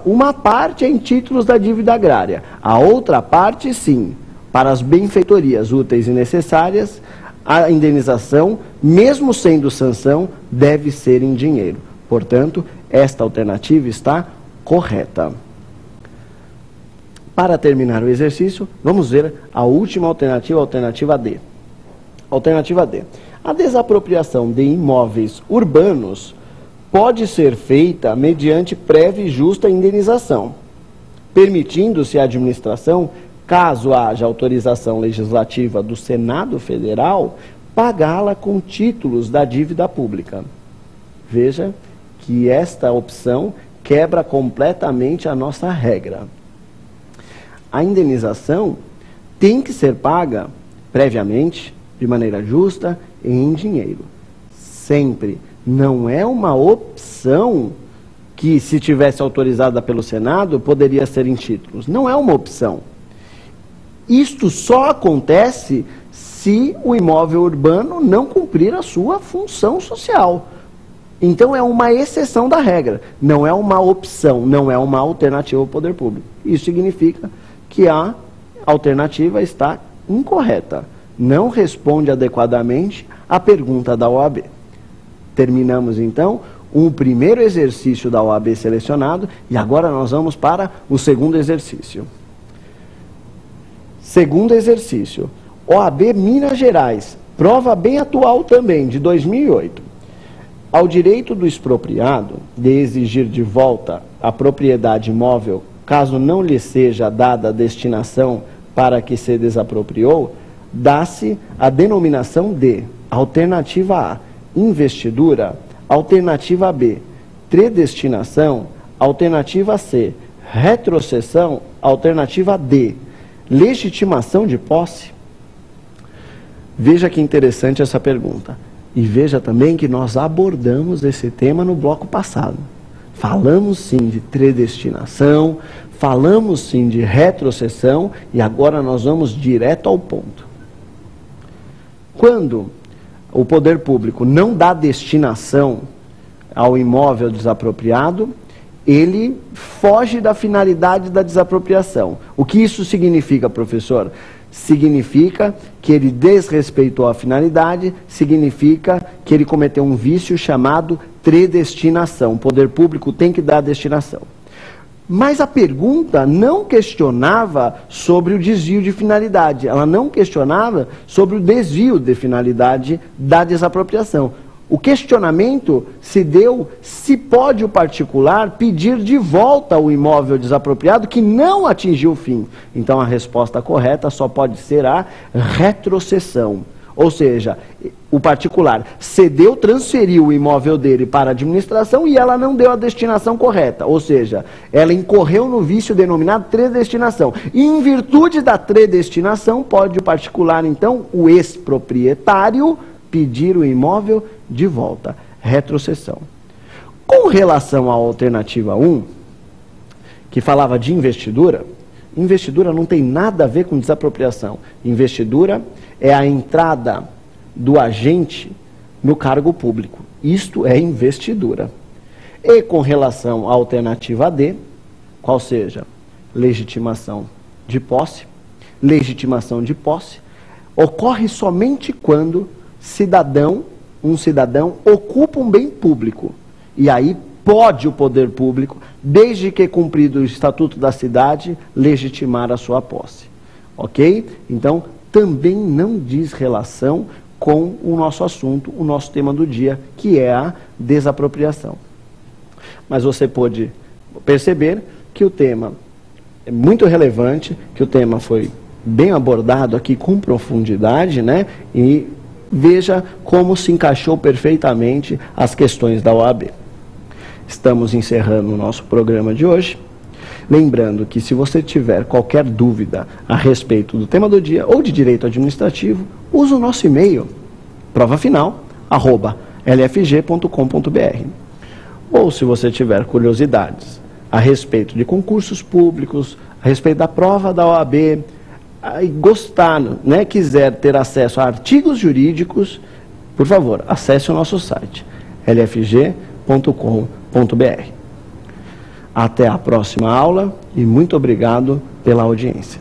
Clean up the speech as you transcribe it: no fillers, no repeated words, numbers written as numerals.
Uma parte é em títulos da dívida agrária, a outra parte, sim, para as benfeitorias úteis e necessárias, a indenização, mesmo sendo sanção, deve ser em dinheiro. Portanto, esta alternativa está correta. Para terminar o exercício, vamos ver a última alternativa, a alternativa D. Alternativa D. A desapropriação de imóveis urbanos pode ser feita mediante prévia e justa indenização, permitindo-se à administração, caso haja autorização legislativa do Senado Federal, pagá-la com títulos da dívida pública. Veja que esta opção quebra completamente a nossa regra. A indenização tem que ser paga previamente, de maneira justa e em dinheiro. Sempre. Não é uma opção que, se tivesse autorizada pelo Senado, poderia ser em títulos. Não é uma opção. Isto só acontece se o imóvel urbano não cumprir a sua função social. Então é uma exceção da regra, não é uma opção, não é uma alternativa ao poder público. Isso significa que a alternativa está incorreta, não responde adequadamente à pergunta da OAB. Terminamos então o primeiro exercício da OAB selecionado e agora nós vamos para o segundo exercício. Segundo exercício, OAB Minas Gerais, prova bem atual também, de 2008. Ao direito do expropriado de exigir de volta a propriedade imóvel, caso não lhe seja dada a destinação para que se desapropriou, dá-se a denominação de alternativa A, investidura, alternativa B, predestinação, alternativa C, retrocessão, alternativa D, legitimação de posse. Veja que interessante essa pergunta. E veja também que nós abordamos esse tema no bloco passado. Falamos sim de predestinação, falamos sim de retrocessão e agora nós vamos direto ao ponto. Quando o poder público não dá destinação ao imóvel desapropriado, ele foge da finalidade da desapropriação. O que isso significa, professor? Significa que ele desrespeitou a finalidade, significa que ele cometeu um vício chamado predestinação. O poder público tem que dar a destinação. Mas a pergunta não questionava sobre o desvio de finalidade, ela não questionava sobre o desvio de finalidade da desapropriação. O questionamento se deu se pode o particular pedir de volta o imóvel desapropriado que não atingiu o fim. Então a resposta correta só pode ser a retrocessão. Ou seja, o particular cedeu, transferiu o imóvel dele para a administração e ela não deu a destinação correta. Ou seja, ela incorreu no vício denominado predestinação. E em virtude da predestinação, pode o particular, então, o ex-proprietário, pedir o imóvel de volta. Retrocessão. Com relação à alternativa 1, que falava de investidura, investidura não tem nada a ver com desapropriação. Investidura é a entrada do agente no cargo público. Isto é investidura. E com relação à alternativa D, qual seja legitimação de posse, ocorre somente quando um cidadão ocupa um bem público. E aí pode o poder público, desde que cumprido o Estatuto da Cidade, legitimar a sua posse. Ok? Então, também não diz relação com o nosso assunto, o nosso tema do dia, que é a desapropriação. Mas você pode perceber que o tema é muito relevante, que o tema foi bem abordado aqui com profundidade, né? E veja como se encaixou perfeitamente as questões da OAB. Estamos encerrando o nosso programa de hoje. Lembrando que se você tiver qualquer dúvida a respeito do tema do dia ou de direito administrativo, use o nosso e-mail, provafinal@lfg.com.br. Ou se você tiver curiosidades a respeito de concursos públicos, a respeito da prova da OAB, e gostar, né, quiser ter acesso a artigos jurídicos, por favor, acesse o nosso site, lfg.com.br. Até a próxima aula e muito obrigado pela audiência.